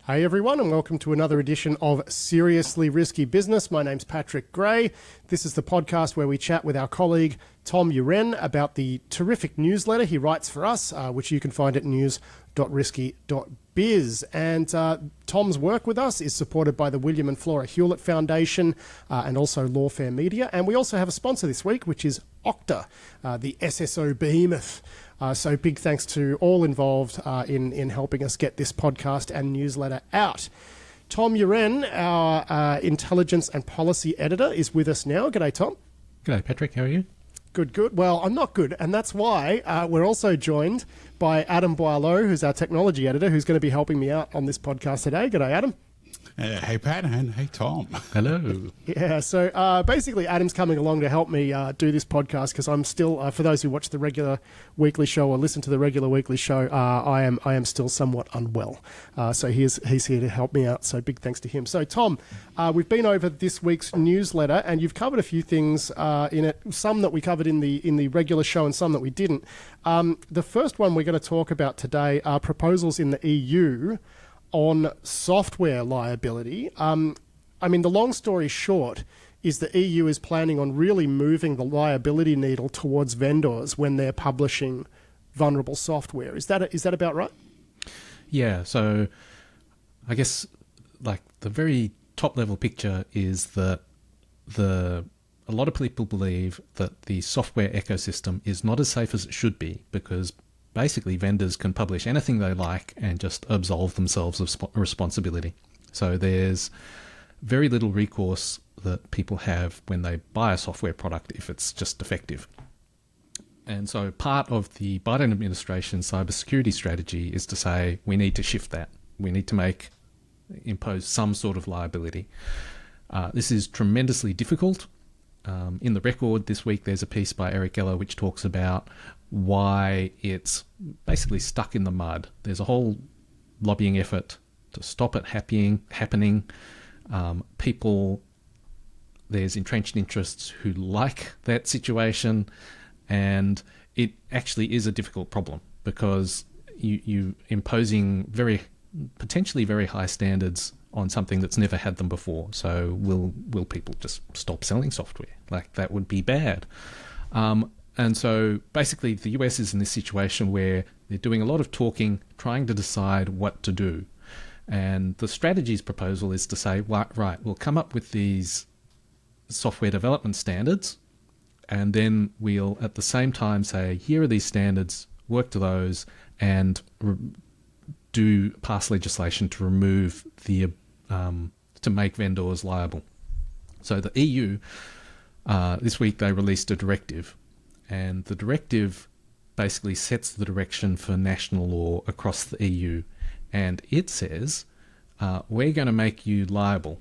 Hey everyone, and welcome to another edition of Seriously Risky Business. My name's Patrick Gray. This is the podcast where we chat with our colleague Tom Uren about the terrific newsletter he writes for us, which you can find at news.risky.biz. And Tom's work with us is supported by the William and Flora Hewlett Foundation and also Lawfare Media. And we also have a sponsor this week, which is Okta, the SSO behemoth. So big thanks to all involved in helping us get this podcast and newsletter out. Tom Uren, our intelligence and policy editor, is with us now. G'day, Tom. G'day, Patrick. How are you? Good. Well, I'm not good, and that's why we're also joined by Adam Boileau, who's our technology editor, who's going to be helping me out on this podcast today. G'day, Adam. Hey, Pat, and hey, Tom. Hello. Yeah, so basically Adam's coming along to help me do this podcast because I'm still, for those who watch the regular weekly show or listen to the regular weekly show, I am still somewhat unwell. So he's here to help me out, so big thanks to him. So Tom, we've been over this week's newsletter and you've covered a few things in it, some that we covered in the regular show and some that we didn't. The first one we're going to talk about today are proposals in the EU on software liability. The long story short is the EU is planning on really moving the liability needle towards vendors when they're publishing vulnerable software. Is that about right? Yeah, so I guess like the very top level picture is that a lot of people believe that the software ecosystem is not as safe as it should be because basically vendors can publish anything they like and just absolve themselves of responsibility. So there's very little recourse that people have when they buy a software product if it's just defective. And so part of the Biden administration's cybersecurity strategy is to say we need to shift that. We need to impose some sort of liability. This is tremendously difficult. In the Record this week, there's a piece by Eric Geller which talks about why it's basically stuck in the mud. There's a whole lobbying effort to stop it happening. There's entrenched interests who like that situation, and it actually is a difficult problem because you imposing potentially very high standards on something that's never had them before. So will people just stop selling software? Like, that would be bad. And so basically the US is in this situation where they're doing a lot of talking, trying to decide what to do. And the strategy's proposal is to say, right, we'll come up with these software development standards, and then we'll at the same time say, here are these standards, work to those, and pass legislation to remove to make vendors liable. So the EU, this week they released a directive, and the directive basically sets the direction for national law across the EU, and it says, we're going to make you liable.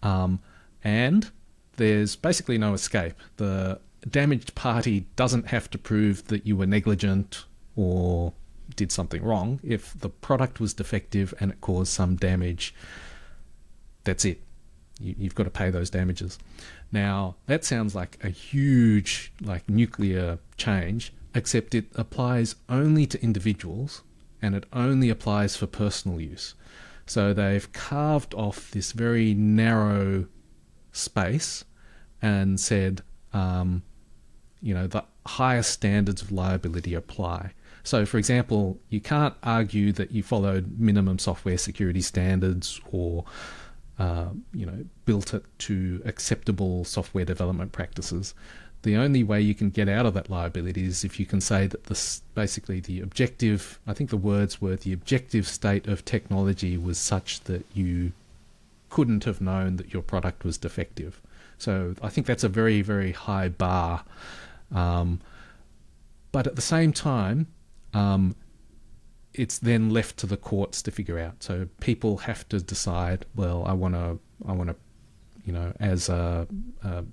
And there's basically no escape. The damaged party doesn't have to prove that you were negligent or did something wrong. If the product was defective and it caused some damage, that's it. You've got to pay those damages. Now, that sounds like a huge, nuclear change, except it applies only to individuals and it only applies for personal use. So they've carved off this very narrow space and said, the highest standards of liability apply. So, for example, you can't argue that you followed minimum software security standards or built it to acceptable software development practices. The only way you can get out of that liability is if you can say that the objective, I think the words were, the objective state of technology was such that you couldn't have known that your product was defective. So I think that's a very, very high bar. But at the same time, it's then left to the courts to figure out. So people have to decide, well, I want to,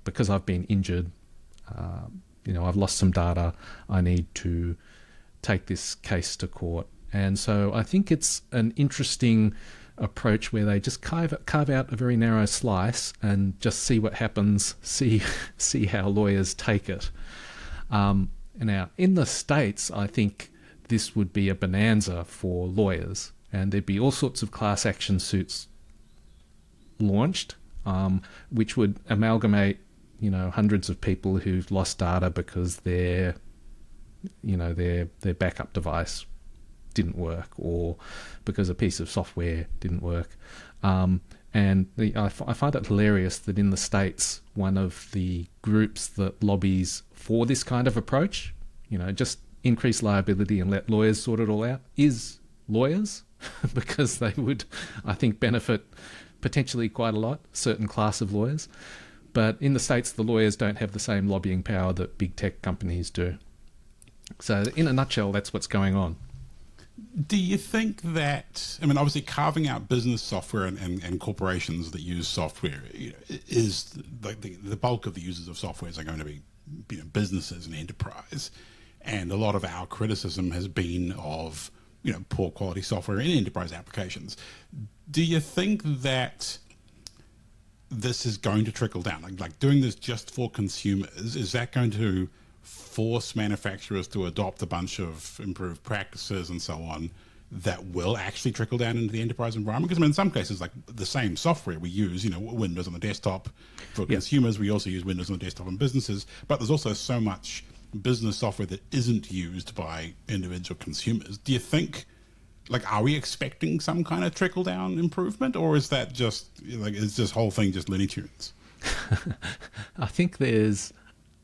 because I've been injured, I've lost some data, I need to take this case to court. And so I think it's an interesting approach where they just carve out a very narrow slice and just see what happens, see how lawyers take it. Now, in the States, I think this would be a bonanza for lawyers, and there'd be all sorts of class action suits launched, which would amalgamate, hundreds of people who've lost data because their backup device didn't work, or because a piece of software didn't work. I find it hilarious that in the States, one of the groups that lobbies for this kind of approach, just increase liability and let lawyers sort it all out, is lawyers, because they would, I think, benefit potentially quite a lot, certain class of lawyers. But in the States, the lawyers don't have the same lobbying power that big tech companies do. So in a nutshell, that's what's going on. Do you think that, obviously carving out business software and corporations that use software is like the bulk of the users of software are going to be businesses and enterprise. And a lot of our criticism has been of, poor quality software in enterprise applications. Do you think that this is going to trickle down? Like doing this just for consumers, is that going to force manufacturers to adopt a bunch of improved practices and so on that will actually trickle down into the enterprise environment? Because in some cases, like the same software we use, Windows on the desktop for consumers, we also use Windows on the desktop in businesses, but there's also so much business software that isn't used by individual consumers. Do you think, are we expecting some kind of trickle down improvement, or is that just is this whole thing just Looney Tunes? I think there's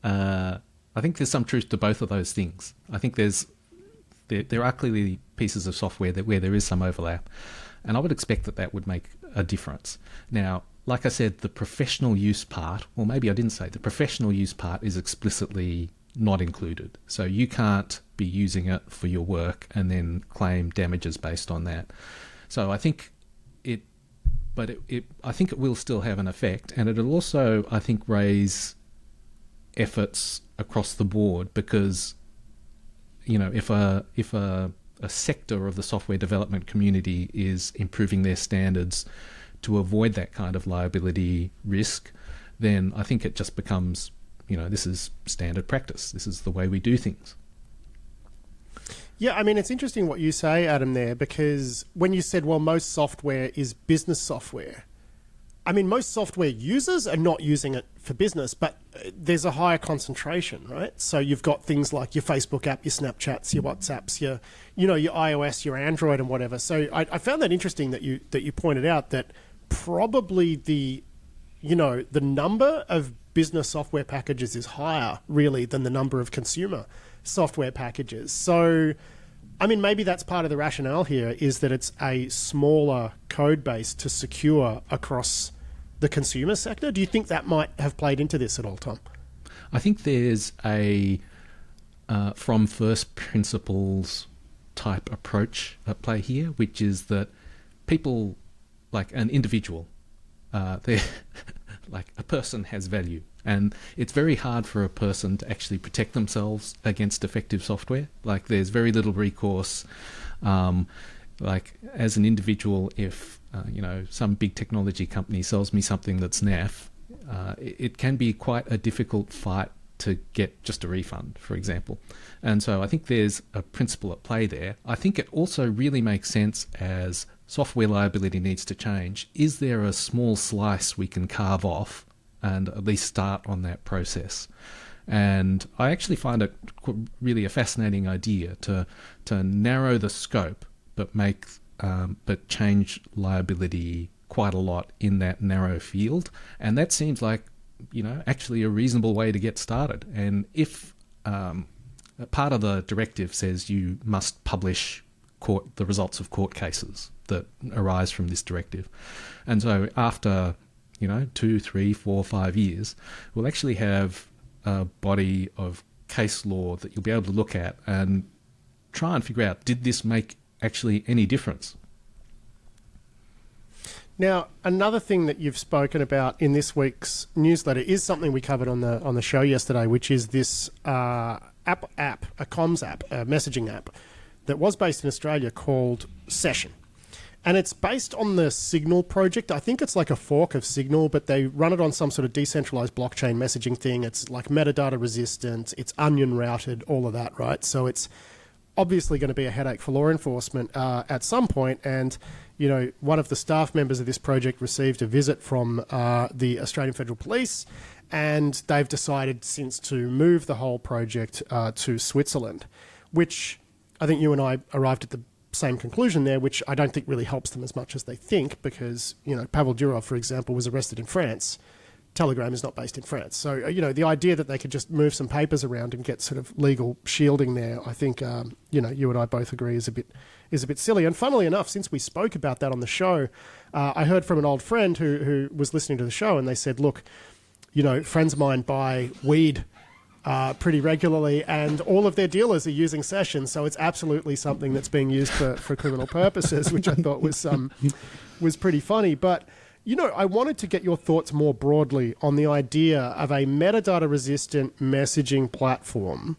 some truth to both of those things. I think there are clearly pieces of software where there is some overlap, and I would expect that would make a difference. Now, like I said, the professional use part, or maybe I didn't say, the professional use part is explicitly not included. So you can't be using it for your work and then claim damages based on that. So I think it will still have an effect, and it'll also, I think, raise efforts across the board, because if a sector of the software development community is improving their standards to avoid that kind of liability risk, then I think it just becomes, this is standard practice. This is the way we do things. Yeah, it's interesting what you say, Adam, there, because when you said, well, most software is business software, most software users are not using it for business, but there's a higher concentration, right? So you've got things like your Facebook app, your Snapchats, your WhatsApps, your iOS, your Android, and whatever. So I found that interesting that you pointed out that probably the number of business software packages is higher, really, than the number of consumer software packages. So, maybe that's part of the rationale here, is that it's a smaller code base to secure across the consumer sector. Do you think that might have played into this at all, Tom? I think there's a from first principles type approach at play here, which is that people, like an individual, they're like a person has value, and it's very hard for a person to actually protect themselves against defective software. Like there's very little recourse. Like as an individual, if some big technology company sells me something that's naff, it can be quite a difficult fight to get just a refund, for example. And so I think there's a principle at play there. I think it also really makes sense as software liability needs to change. Is there a small slice we can carve off and at least start on that process? And I actually find it really a fascinating idea to narrow the scope, but change liability quite a lot in that narrow field. And that seems like, actually a reasonable way to get started. And if part of the directive says you must publish the results of court cases that arise from this directive. And so after, 2, 3, 4, 5 years, we'll actually have a body of case law that you'll be able to look at and try and figure out, did this make actually any difference? Now, another thing that you've spoken about in this week's newsletter is something we covered on the show yesterday, which is this a comms app, a messaging app that was based in Australia called Session. And it's based on the Signal project. I think it's like a fork of Signal, but they run it on some sort of decentralized blockchain messaging thing. It's like metadata resistant, it's onion routed, all of that, right? So it's obviously going to be a headache for law enforcement at some point. And, you know, one of the staff members of this project received a visit from the Australian Federal Police, and they've decided since to move the whole project to Switzerland, which I think you and I arrived at the same conclusion there, which I don't think really helps them as much as they think, because, you know, Pavel Durov, for example, was arrested in France. Telegram is not based in France. So, you know, the idea that they could just move some papers around and get sort of legal shielding there, I think, you know, you and I both agree is a bit silly. And funnily enough, since we spoke about that on the show, I heard from an old friend who was listening to the show, and they said, look, you know, friends of mine buy weed pretty regularly, and all of their dealers are using Session, so it's absolutely something that's being used for criminal purposes, which I thought was pretty funny. But, you know, I wanted to get your thoughts more broadly on the idea of a metadata-resistant messaging platform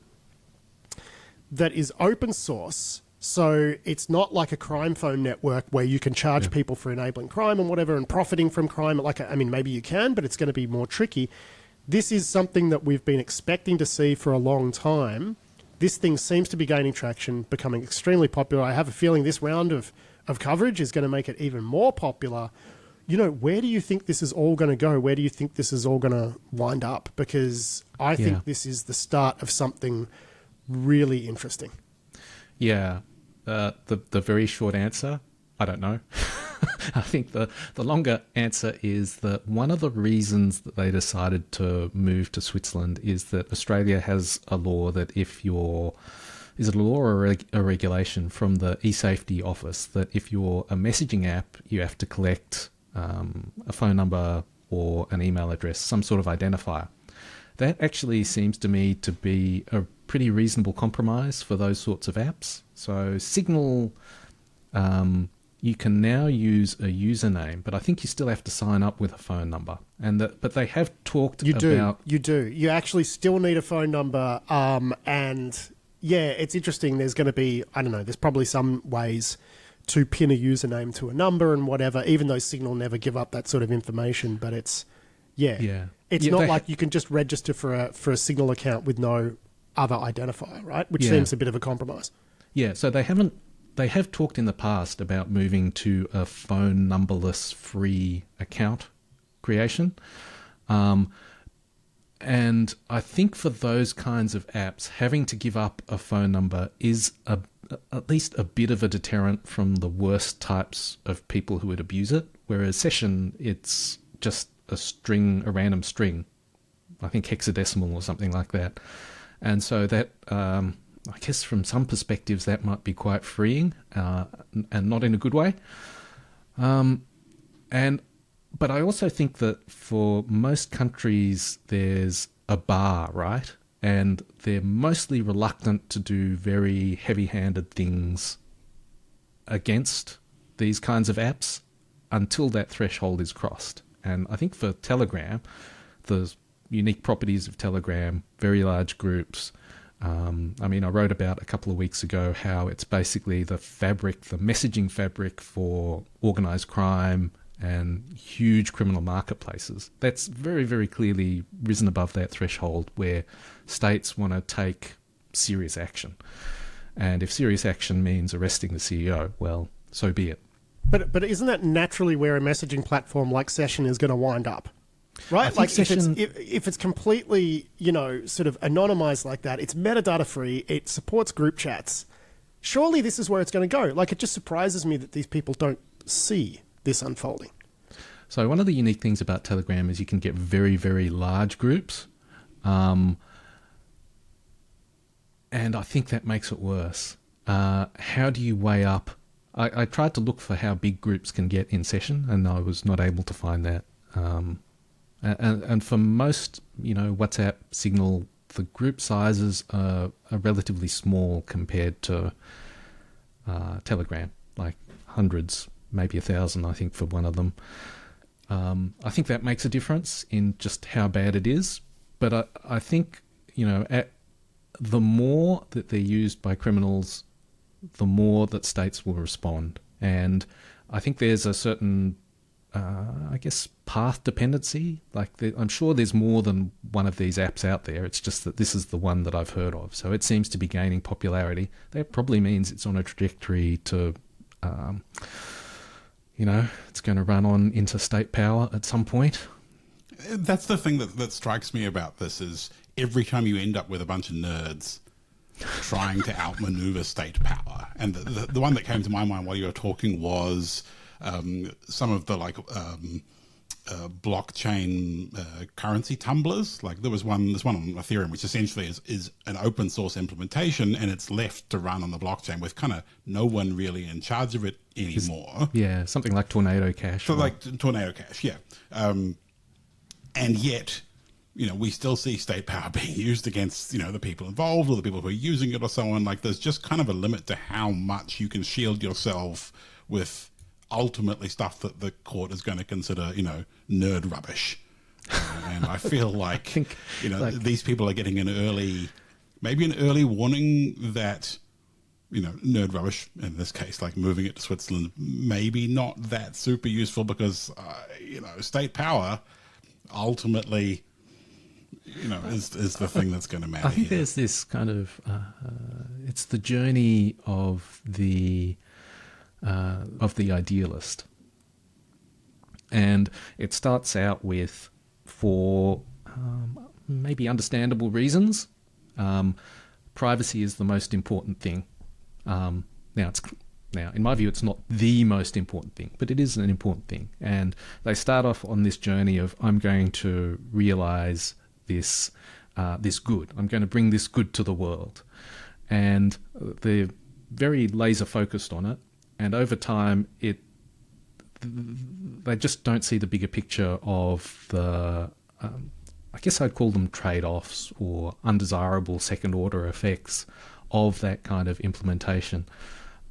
that is open source. So it's not like a crime phone network where you can charge people for enabling crime and whatever and profiting from crime. I mean, maybe you can, but it's going to be more tricky. This is something that we've been expecting to see for a long time. This thing seems to be gaining traction, becoming extremely popular. I have a feeling this round of coverage is going to make it even more popular. You know, where do you think this is all going to go? Where do you think this is all going to wind up? Because I think this is the start of something really interesting. Yeah. The very short answer, I don't know. I think the longer answer is that one of the reasons that they decided to move to Switzerland is that Australia has a law that if you're... Is it a law or a regulation from the eSafety office that if you're a messaging app, you have to collect a phone number or an email address, some sort of identifier. That actually seems to me to be a pretty reasonable compromise for those sorts of apps. So Signal, you can now use a username, but I think you still have to sign up with a phone number. But they have talked about... You do. You actually still need a phone number. And yeah, it's interesting. There's going to be, I don't know, there's probably some ways to pin a username to a number and whatever, even though Signal never give up that sort of information. But it's, it's not like you can just register for a Signal account with no other identifier, right? Which seems a bit of a compromise. Yeah, so they have talked in the past about moving to a phone numberless free account creation. And I think for those kinds of apps, having to give up a phone number is at least a bit of a deterrent from the worst types of people who would abuse it. Whereas Session, it's just a random string, I think hexadecimal or something like that. And so that, I guess from some perspectives, that might be quite freeing and not in a good way. But I also think that for most countries, there's a bar, right? And they're mostly reluctant to do very heavy-handed things against these kinds of apps until that threshold is crossed. And I think for Telegram, the unique properties of Telegram, very large groups. I mean, I wrote about a couple of weeks ago how it's basically the messaging fabric for organized crime and huge criminal marketplaces. That's very, very clearly risen above that threshold where states want to take serious action. And if serious action means arresting the CEO, well, so be it. But isn't that naturally where a messaging platform like Session is going to wind up? Right? Like if it's completely, you know, sort of anonymized like that, it's metadata free, it supports group chats. Surely this is where it's going to go. Like, it just surprises me that these people don't see this unfolding. So one of the unique things about Telegram is you can get very, very large groups. And I think that makes it worse. How do you weigh up? I tried to look for how big groups can get in Session, and I was not able to find that. And for most, you know, WhatsApp, Signal, the group sizes are relatively small compared to Telegram, like hundreds, maybe 1,000, I think, for one of them. I think that makes a difference in just how bad it is. But I think, you know, the more that they're used by criminals, the more that states will respond. And I think there's a certain I guess, path dependency. Like, I'm sure there's more than one of these apps out there. It's just that this is the one that I've heard of. So it seems to be gaining popularity. That probably means it's on a trajectory to, it's going to run on interstate power at some point. That's the thing that strikes me about this is every time you end up with a bunch of nerds trying to outmaneuver state power. And the one that came to my mind while you were talking was some of the blockchain currency tumblers. Like there's one on Ethereum, which essentially is an open source implementation, and it's left to run on the blockchain with kind of no one really in charge of it anymore. Yeah, something like Tornado Cash. So like Tornado Cash, yeah. And yet, we still see state power being used against, the people involved or the people who are using it or so on. Like there's just kind of a limit to how much you can shield yourself with ultimately stuff that the court is going to consider, nerd rubbish. And I feel like, these people are getting maybe an early warning that, nerd rubbish, in this case, like moving it to Switzerland, maybe not that super useful because, state power ultimately, is the thing that's going to matter. I think there's this kind of, it's the journey of the idealist. And it starts out with, for maybe understandable reasons, privacy is the most important thing. Now, in my view, it's not the most important thing, but it is an important thing. And they start off on this journey of, I'm going to realize this good. I'm going to bring this good to the world. And they're very laser focused on it. And over time, they just don't see the bigger picture of the, I guess I'd call them trade-offs or undesirable second-order effects of that kind of implementation.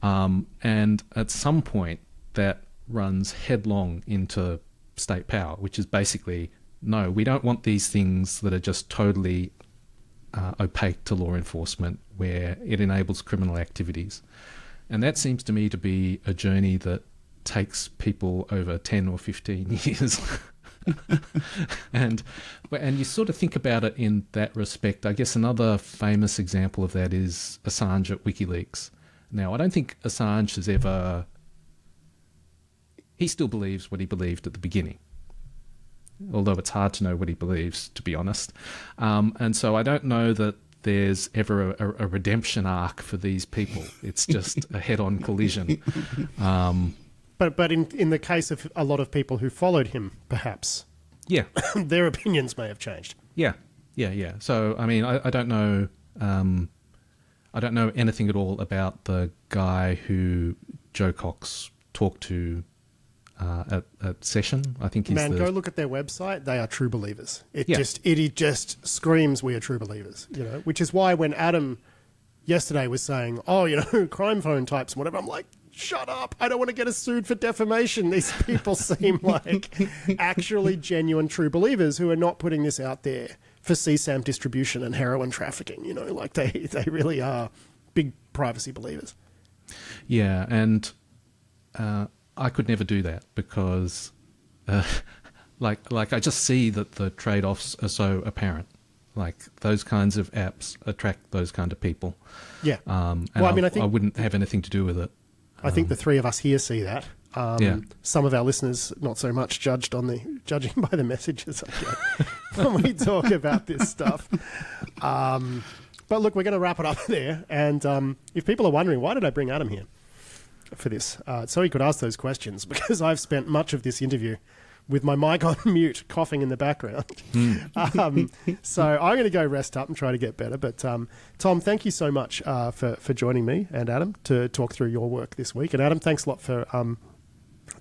And at some point, that runs headlong into state power, which is basically, no, we don't want these things that are just totally opaque to law enforcement, where it enables criminal activities. And that seems to me to be a journey that takes people over 10 or 15 years. And you sort of think about it in that respect. I guess another famous example of that is Assange at WikiLeaks. Now, I don't think Assange has ever... He still believes what he believed at the beginning, although it's hard to know what he believes, to be honest. And so I don't know that there's ever a redemption arc for these people. It's just a head-on collision. But in the case of a lot of people who followed him, perhaps, yeah, their opinions may have changed. Yeah. So I mean, I don't know. I don't know anything at all about the guy who Joe Cox talked to at Session. I think he's go look at their website. They are true believers. It just screams we are true believers. Which is why when Adam yesterday was saying, crime phone types and whatever, I'm like, shut up. I don't want to get us sued for defamation. These people seem like actually genuine true believers who are not putting this out there for CSAM distribution and heroin trafficking. Like they really are big privacy believers. Yeah, and I could never do that because like I just see that the trade-offs are so apparent. Like those kinds of apps attract those kind of people. Yeah. And I think I wouldn't have anything to do with it. I think the three of us here see that. Some of our listeners not so much judging by the messages I get when we talk about this stuff. But look, we're going to wrap it up there. And if people are wondering, why did I bring Adam here for this? So he could ask those questions, because I've spent much of this interview with my mic on mute, coughing in the background. So I'm going to go rest up and try to get better. But Tom, thank you so much for joining me and Adam to talk through your work this week. And Adam, thanks a lot for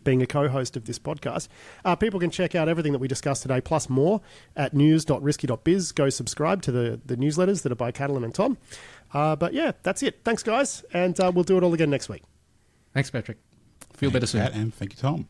being a co-host of this podcast. People can check out everything that we discussed today, plus more, at news.risky.biz. Go subscribe to the newsletters that are by Catalan and Tom. But yeah, that's it. Thanks, guys. And we'll do it all again next week. Thanks, Patrick. Feel better soon. And thank you, Tom.